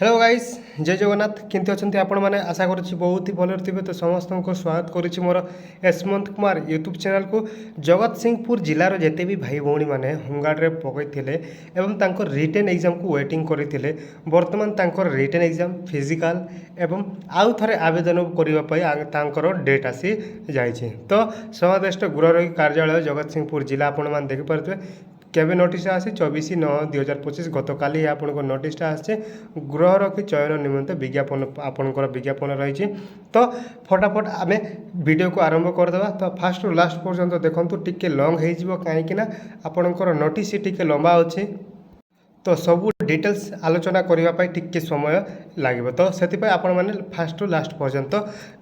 Hello guys जय जगन्नाथ केमती अच्छा आपण मैंने आशा करुच्ची बहुत ही भले थे तो समस्त को स्वागत करुच्ची मोर यशवंत कुमार यूट्यूब चैनल को। जगत सिंहपुर जिलार जिते भी भाई भौणी मैंने होमगार्ड में पकईले एवं रिटेन एग्जाम को वेटिंग करते बर्तमान रिटेन एग्जाम फिजिकाल एवं आउ थे आवेदन करने डेट आसी जाइए। तो समादेष्ट गृहरक्षी कार्यालय जगत सिंहपुर जिला आपण मैंने देखिपे केवे नोटिस आसी 24/9/2025 गतकाली आपको नोटिसटा आसे गृहरक्षी चयन निमंते विज्ञापन आपणकर विज्ञापन रही। तो फटाफट आम वीडियो को आरंभ करदे। तो फास्ट रु लास्ट पर्यंत देखो टिके लंग हो कहीं आपणकर नोटिस टिके लंबा अच्छी तो सबू डिटेल्स आलोचना करने टिके समय लगे। तो से आपण मैंने फास्ट रु लास्ट पर्यंत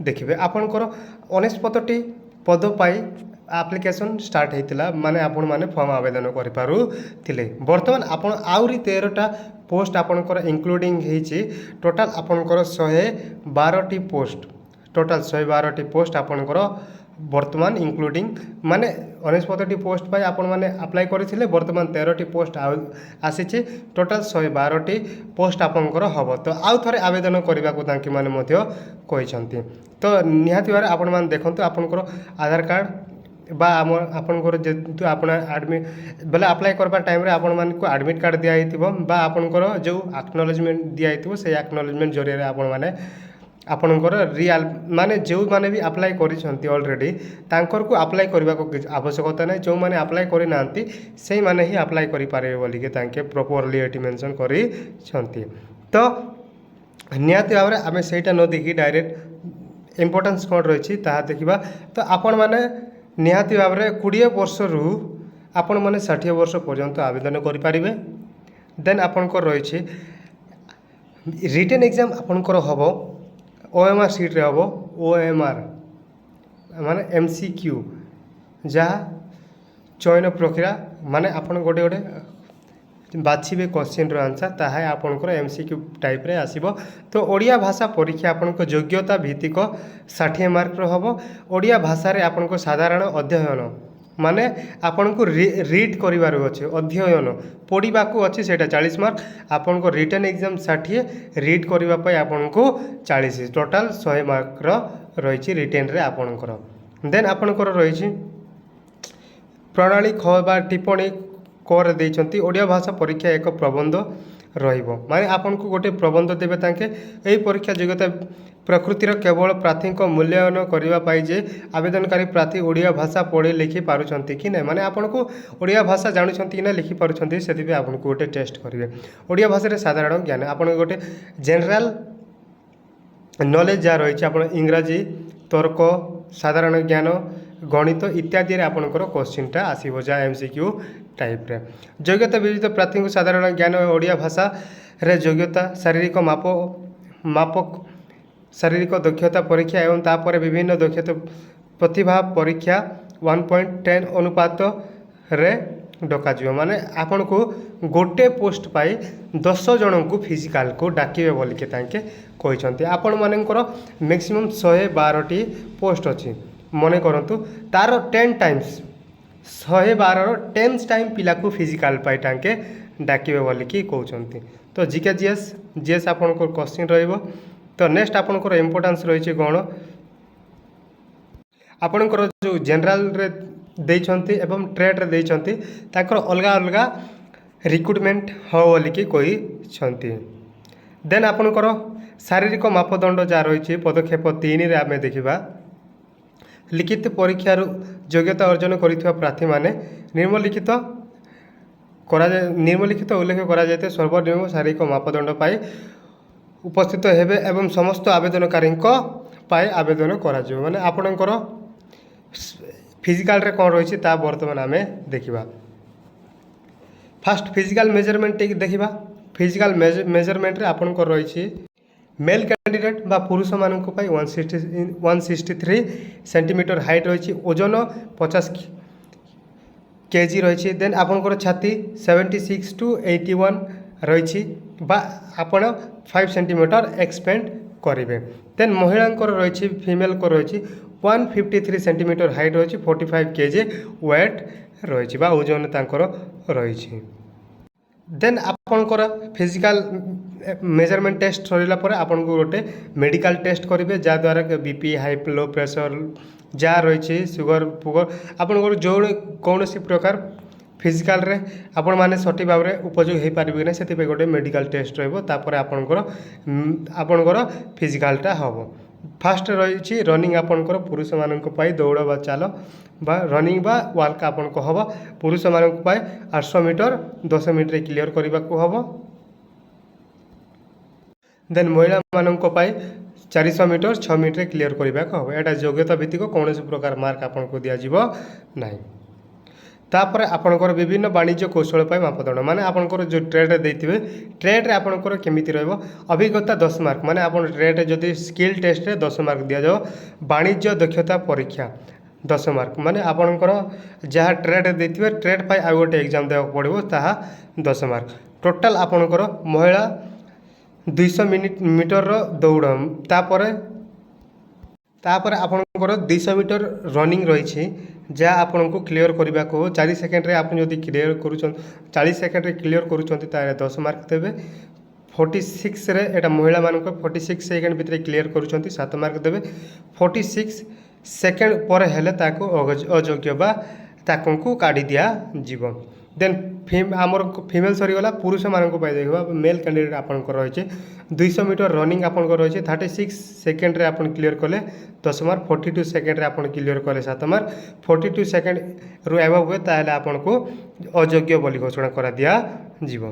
देखिए। आपणकर 49टी पद पाई एप्लिकेशन स्टार्ट होता माने आपण माने फॉर्म आवेदन करें। बर्तमान आपण आउरी 13टा पोस्ट आपणकर इंक्लूडिंग होती टोटाल आपणकर 112टी पोस्ट टोटाल 112टी पोस्ट आपणकर बर्तमान इंक्लूडिंग माने 49टी पोस्ट पाई आपण माने अप्लाई करथिले। बर्तमान 13टी पोस्ट आसी टोटाल 112टी पोस्ट आपणकर हम। तो आउ थे आवेदन करने को तांकी माने मध्य कहिसंती। तो निहाती भाव आपण माने देखंतु आपणकर आधार कार्ड बा आपणकर जेतु आपण एडमिट बेले अप्लाई करबा टाइम रे आपण मान को एडमिट कार्ड दिया हिथिबो बा आपणकर जो एक्नॉलेजमेंट दिया हिथिबो से एक्नॉलेजमेंट जरिया आपण माने आपणकर रियल माने जो माने भी अप्लाई करिसंती ऑलरेडी तांकर को अप्लाई करबा को आवश्यकता नै। जो माने अप्लाई करि नांती सेही माने ही अप्लाई करि पारे बोली के तांके प्रॉपर्ली एटी मेंशन करिसंती। तो निहाती भाव रे आमे सेटा न देखि डायरेक्ट इंपोर्टेंस कोड रहिछि ताहा देखिबा। तो आपण माने निहाती भाव में 20 वर्ष रु आपण मैंने 60 वर्ष पर्यंत आवेदन करें। देन आपणकर रही रिटेन एग्जाम आपणकर हम ओएमआर सीट्रे हम ओएमआर माने एमसीक्यू जहाँ चयन प्रक्रिया माने आपण गोटे गोटे बाछिबे क्वेश्चन आंसर ताहा आपणकर एमसीक्यू टाइप रे आसीबो। तो ओडिया भाषा परीक्षा आपणको योग्यता भित्तिक 60 मार्क हम। ओडिया भाषा रे आपणको साधारण अध्ययन माने आपणको रीड करिवार अछि अध्ययन पढ़ा को अच्छी से 40 मार्क आपणको रिटर्न एग्जाम 60 रीड करबा पय आपणको 40 टोटाल 100 मार्क रही रिटर्न रे आपणकर। देन आपणकर रही प्रणाली ख बा टिप्पणी कर देइछंती ओडिया भाषा परीक्षा एक प्रबंध रहिबो माने आपन को गोटे प्रबंध देबे तांके एही परीक्षा योग्यता प्रकृतिर केवल प्रार्थी को मूल्यांकन करबा पाई जे आवेदनकारी प्रार्थी ओडिया भाषा पढ़ी लिखि पारुछंती कि नै माने आपन को ओडिया भाषा जानुछंती कि नै लिखि पारुछंती सेति भी आपन को गोटे टेस्ट करिवे। ओडिया भाषा रे साधारण ज्ञान आपन गोटे जनरल नॉलेज जा रही आपन इंग्रजी तर्क साधारण ज्ञान गणित इत्यादि आपणकर क्वेश्चनटा आसीबो जा एमसीक्यू टाइप रे। योग्यता विविध प्रार्थी को साधारण ज्ञान ओडिया भाषा रे योग्यता शारीरिक मापक शारीरिक दक्षता परीक्षा एवं तापर विभिन्न दक्षता प्रतिभा परीक्षा 1.10 अनुपात रे डकाଯିବ माने आपन को गोटे पोस्ट पाई 10 जन को फिजिकल को डाकिबे बोली के तांके कहिसंती। आपण मानकर मैक्सिमम 112टी पोस्ट अछि मने करंतु तार 10 टाइम्स 112 10 टाइम पिला को फिजिकल पाई टांके डाकिबे बोली की कहउचंती। तो जीके जीएस आपन को क्वेश्चन रहइबो। तो नेक्स्ट आपन को इंपोर्टेंस रही कोन आपन को जो जनरल रे देइछंती एवं ट्रेड रे देइछंती ताकर अलगा अलगा रिक्रुटमेंट हो बोली की कहिसंती। देन आपन को शारीरिक मापदंड जा रही पदक्षेप 3 रे आमे देखिबा लिखित परीक्षार योग्यता अर्जन करिथिबा प्रार्थी माने निम्नलिखित उल्लेख करा जायते सर्वनिम्न शारीरिक मापदंड पाई उपस्थित हेबे एवं समस्त आवेदनकारी पाई आवेदन करा जिवो माने आपणकर फिजिकल रे कोन रहिछि ता वर्तमान आमे देखिबा। फास्ट फिजिकल मेजरमेंट देखिबा। फिजिकल मेजरमेंट रे आपणकर रहिछि मेल कैंडिडेट बा पुरुष मानक पाई 163 सेंटीमीटर हाइट रही ओजन 50 केजी रही। देन आपनकर छाती 76 to 81 रही बा आपण 5 सेंटीमीटर एक्सपेंड करेंगे। देन महिला रही फीमेल को रही 153 सेंटीमीटर हाइट रही 45 केजी वेट रही ओजन तांकर रही। देन आपणकर फिजिकल मेजरमेंट टेस्ट सरिला पर आपन को गोटे मेडिकल टेस्ट करेंगे जहाँद्वारा बीपी हाई लो प्रेशर जहाँ रही सुगर पुगर आपन जो कौन प्रकार फिजिकाल रे आपण माने सठी भाव में उपयोग हो पारे ना से गोटे मेडिकल टेस्ट रपर आपणकर फिजिकालटा हम फास्ट रही रनिंग आपणकर पुरुष मानक दौड़ बा चाल बा रनिंग बा वाल्क आपन को हम पुरुष मानक 800 मीटर 10 मिनट क्लियर करने को हम देन महिला मानक 400 मीटर 6 मिनट क्लियर करने को हम यहाँ योग्यता भित्तिक कौन प्रकार मार्क आपन को दिज्व ना तापर आपणकर विभिन्न वाणिज्य कौशल मापदंड माने आपणकर जो ट्रेड देते ट्रेड आपणकर केमिति रहबो अभिज्ञता 10 मार्क माने आपन ट्रेड जदि स्किल टेस्ट रे 10 मार्क दिया जाओ वाणिज्य दक्षता परीक्षा 10 मार्क माने आपणकर जहाँ ट्रेड देते ट्रेड पाई आ गोटे एग्जाम देवा पड़ो ताहा 10 मार्क टोटाल आपणकर महिला 200 मीटर दौड़ तापर आपणकर 200 मीटर रनिंग रही जहाँ आपन को क्लियर करने को 4 सेकेंड रे आप क्लियर कर 40 सेकेंड रे क्लियर कर 10 मार्क देवे 46 रे एटा महिला मानक 46 सेकेंड भितर क्लियर कर 7 मार्क देवे 46 सेकेंड पर हेले ताको अयोग्य बा ताको काढ़ी दिया जीव देन आमर फीमेल सरीगला पुरुष मानक देखा मेल कैंडिडेट आपंकर रही 200 मीटर रनिंग आपंकर रही 36 सेकेंड रे आपन क्लियर कले 10 मार्क 42 सेकेंड रे आपन क्लियर कले 7 मार्क 42 सेकेंड रु एबव हुए ताहले आपन को अयोग्य बोली घोषणा करा दिया जीव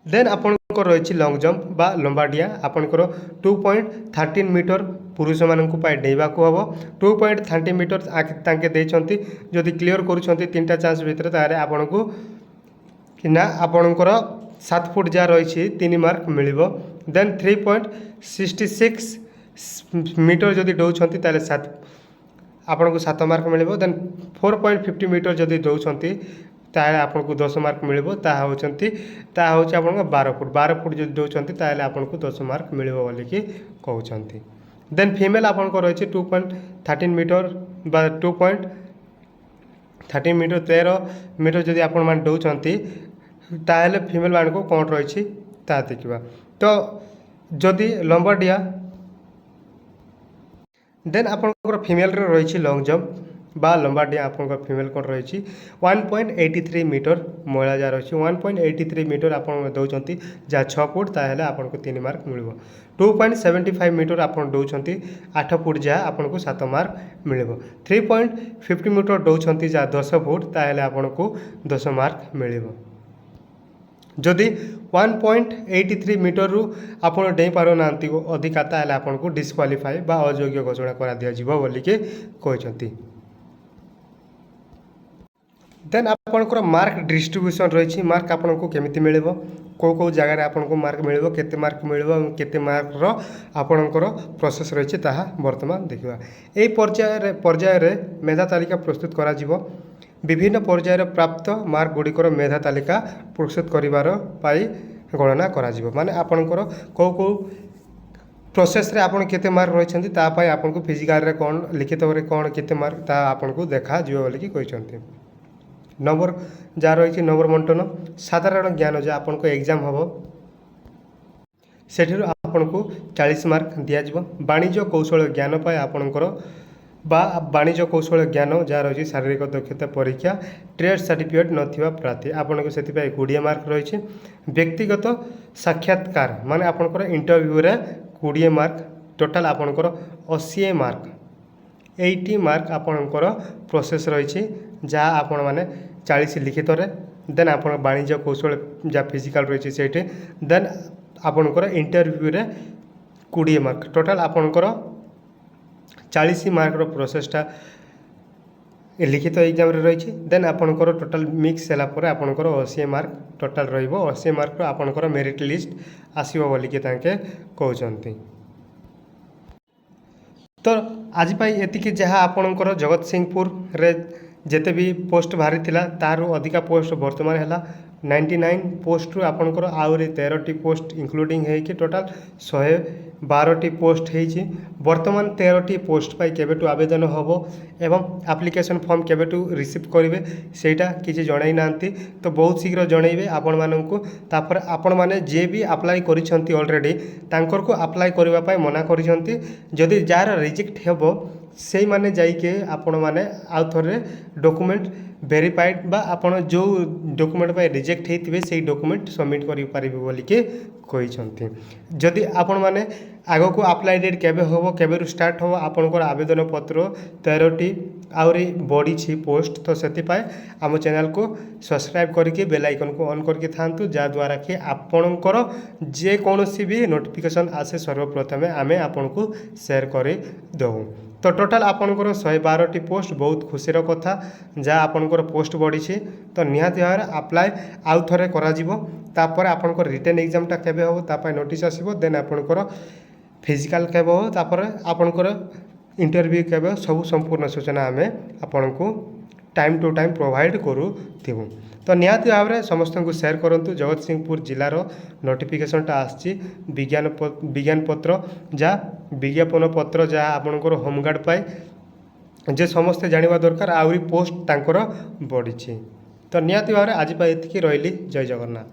देन आपंकर रही लंग जंप बा लंबाडिया आपंकर 2.13 मीटर पुरुष मानक डेवा को हम 2.30 मीटर तांके देइछंती जदि क्लियर करूछंती 3टा चांस भितर तारे आपन को ना आपणकर 7 फुट जहाँ रही 3 मार्क मिलिबो देन 3.66 मीटर जदि दौरान ताले 7 आपन को 7 मार्क मिलिबो देन 4.50 मीटर जदि दौरान ताले आपन को 10 मार्क मिलिबो ताहा होचंती ताहा होची आपन को 12 फुट जदि दौरान ताले आपन को 10 मार्क मिलिबो बोली कि कहउचंती देन फीमेल आपन को रही 2.13 मीटर बा 2.13 मीटर 13 मीटर जदि आपण मान दौरान ताहले फीमेल मान को कौन रही ता देखा तो जदि लंबाडिया देन आपंकर फीमेल रही लंग जंप बा लंबाडिया आपंकर फीमेल कौन रही 1.83 मीटर महिला जहाँ रही 1.83 मीटर आप दौरान जहाँ 6 फुट ताहले आपन को 3 मार्क मिल 2.75 मीटर आप दौरान 8 फुट जहाँ आपन को 7 मार्क मिल 3.50 मीटर दौरान जहाँ 10 फुट ताहले आपन को 10 मार्क मिल जदि 1.83 मीटर रु आपन डेई पार ना अधिका ताहले आपन को डिस्क्वालीफाई बा अयोग्य घोषणा करा दिया जीवो बोली के कहते देन आपनकर मार्क डिस्ट्रीब्यूशन रही मार्क आपन को केमिति मिलिबो को जगह आपन को मार्क मिलिबो केते मार्क मिलिबो केते मार्क रो आपनकर प्रोसेस रही ताहा वर्तमान देखिबा एई पर्याय रे मेधा तालिका प्रस्तुत करा जीवो विभिन्न पर्यायर प्राप्त मार्क गुड़िकर मेधा तालिका प्रस्तुत करिवार पाई गणना करा जीवो माने आपनकर को प्रोसेस रे आपन केते मार्क रही ता पाई आपन को फिजिकल रे कोन लिखित रे कोन केते मार्क ता आपन को देखा जीवो बोली कि कहचंती नंबर जहाँ रही नंबर बंटन साधारण ज्ञान जहाँ आपन को एग्जाम हम सेठी आपन को 40 मार्क दिज्व वाणिज्य कौशल ज्ञान पाए आपणकर बा वाणिज्य कौशल ज्ञान जहाँ रही शारीरिक दक्षता परीक्षा ट्रेड सर्टिफिकेट नथिबा प्रार्थी आपन को से 20 मार्क रही व्यक्तिगत साक्षात्कार माने आपणकर इंटरव्यू रे 20 मार्क टोटाल आपणकर 80 मार्क 80 मार्क आपणकर प्रोसेस रही जहाँ आपण माने 40 लिखित रे देन आपण वाणिज्य कौशल जहाँ फिजिकल रही से देन आपणकर इंटरव्यू रे 20 मार्क टोटाल आपणकर 40 मार्क प्रोसेसटा लिखित एग्जाम रे रही देन आपणकर टोटाल मिक्स होला पर आपणकर 80 मार्क टोटाल रहिबो 80 मार्क आपणकर मेरिट लिस्ट आसीबो बोली के तांके कहउचंती तो आज पाई एतिकी जहाँ आपणकर जगत सिंहपुर रे जेते भी पोस्ट बाहरी थिला तारु अधिका पोस्ट वर्तमान है 99 पोस्ट रु आपणकर आउरी 13टी पोस्ट इंक्लूडिंग है कि टोटाल 100 12ଟି ପୋଷ୍ଟ ହେଇଛି। ବର୍ତ୍ତମାନ 13ଟି ପୋଷ୍ଟ ପାଇଁ କେବେଠୁ ଆବେଦନ ହେବ ଏବଂ ଆପ୍ଲିକେସନ୍ ଫର୍ମ କେବେଠୁ ରିସିଭ୍ କରିବେ ସେଇଟା କିଛି ଜଣାଇ ନାହାନ୍ତି। ତ ବହୁତ ଶୀଘ୍ର ଜଣାଇବେ ଆପଣମାନଙ୍କୁ। ତାପରେ ଆପଣମାନେ ଯିଏ ବି ଆପ୍ଲାଏ କରିଛନ୍ତି ଅଲରେଡ଼ି ତାଙ୍କରକୁ ଆପ୍ଲାଏ କରିବା ପାଇଁ ମନା କରିଛନ୍ତି। ଯଦି ଯାହାର ରିଜେକ୍ଟ ହେବ ସେଇମାନେ ଯାଇକି ଆପଣମାନେ ଆଉ ଥରେ ଡକୁମେଣ୍ଟ ଭେରିଫାଇଡ଼୍ ବା ଆପଣ ଯେଉଁ ଡକୁମେଣ୍ଟ ପାଇଁ ରିଜେକ୍ଟ ହେଇଥିବେ ସେଇ ଡକୁମେଣ୍ଟ ସବମିଟ୍ କରିପାରିବେ ବୋଲିକି କହିଛନ୍ତି। ଯଦି ଆପଣମାନେ ଆଗକୁ ଆପ୍ଲାଏ ଡେଟ୍ କେବେ ହେବ କେବେରୁ ଷ୍ଟାର୍ଟ ହେବ ଆପଣଙ୍କର ଆବେଦନ ପତ୍ର 13ଟି ଆହୁରି ବଢ଼ିଛି ପୋଷ୍ଟ। ତ ସେଥିପାଇଁ ଆମ ଚ୍ୟାନେଲକୁ ସବସ୍କ୍ରାଇବ୍ କରିକି ବେଲ୍ ଆଇକନ୍କୁ ଅନ୍ କରିକି ଥାଆନ୍ତୁ, ଯାହାଦ୍ୱାରା କି ଆପଣଙ୍କର ଯେକୌଣସି ବି ନୋଟିଫିକେସନ୍ ଆସେ ସର୍ବପ୍ରଥମେ ଆମେ ଆପଣଙ୍କୁ ସେୟାର କରିଦେଉ। ତ ଟୋଟାଲ୍ ଆପଣଙ୍କର 112ଟି ପୋଷ୍ଟ, ବହୁତ ଖୁସିର କଥା ଯାହା ଆପଣଙ୍କର ପୋଷ୍ଟ ବଢ଼ିଛି। ତ ନିହାତି ଭାବରେ ଆପ୍ଲାଏ ଆଉ ଥରେ କରାଯିବ। ତାପରେ ଆପଣଙ୍କର ରିଟେନ୍ ଏକ୍ଜାମଟା କେବେ ହେବ ତା ପାଇଁ ନୋଟିସ୍ ଆସିବ। ଦେନ୍ ଆପଣଙ୍କର ଫିଜିକାଲ୍ କେବେ ହେବ, ତାପରେ ଆପଣଙ୍କର ଇଣ୍ଟରଭ୍ୟୁ କେବେ, ସବୁ ସମ୍ପୂର୍ଣ୍ଣ ସୂଚନା ଆମେ ଆପଣଙ୍କୁ ଟାଇମ୍ ଟୁ ଟାଇମ୍ ପ୍ରୋଭାଇଡ଼ କରୁଥିବୁ। ତ ନିହାତି ଭାବରେ ସମସ୍ତଙ୍କୁ ସେୟାର କରନ୍ତୁ। ଜଗତସିଂହପୁର ଜିଲ୍ଲାର ନୋଟିଫିକେସନ୍ଟା ଆସିଛି ବିଜ୍ଞାନ ପତ୍ର ଯାହା ବିଜ୍ଞାପନ ପତ୍ର ଯାହା ଆପଣଙ୍କର ହୋମଗାର୍ଡ଼ ପାଇଁ, ଯେ ସମସ୍ତେ ଜାଣିବା ଦରକାର ଆହୁରି ପୋଷ୍ଟ ତାଙ୍କର ବଢ଼ିଛି। ତ ନିହାତି ଭାବରେ ଆଜି ପାଇଁ ଏତିକି, ରହିଲି। ଜୟ ଜଗନ୍ନାଥ।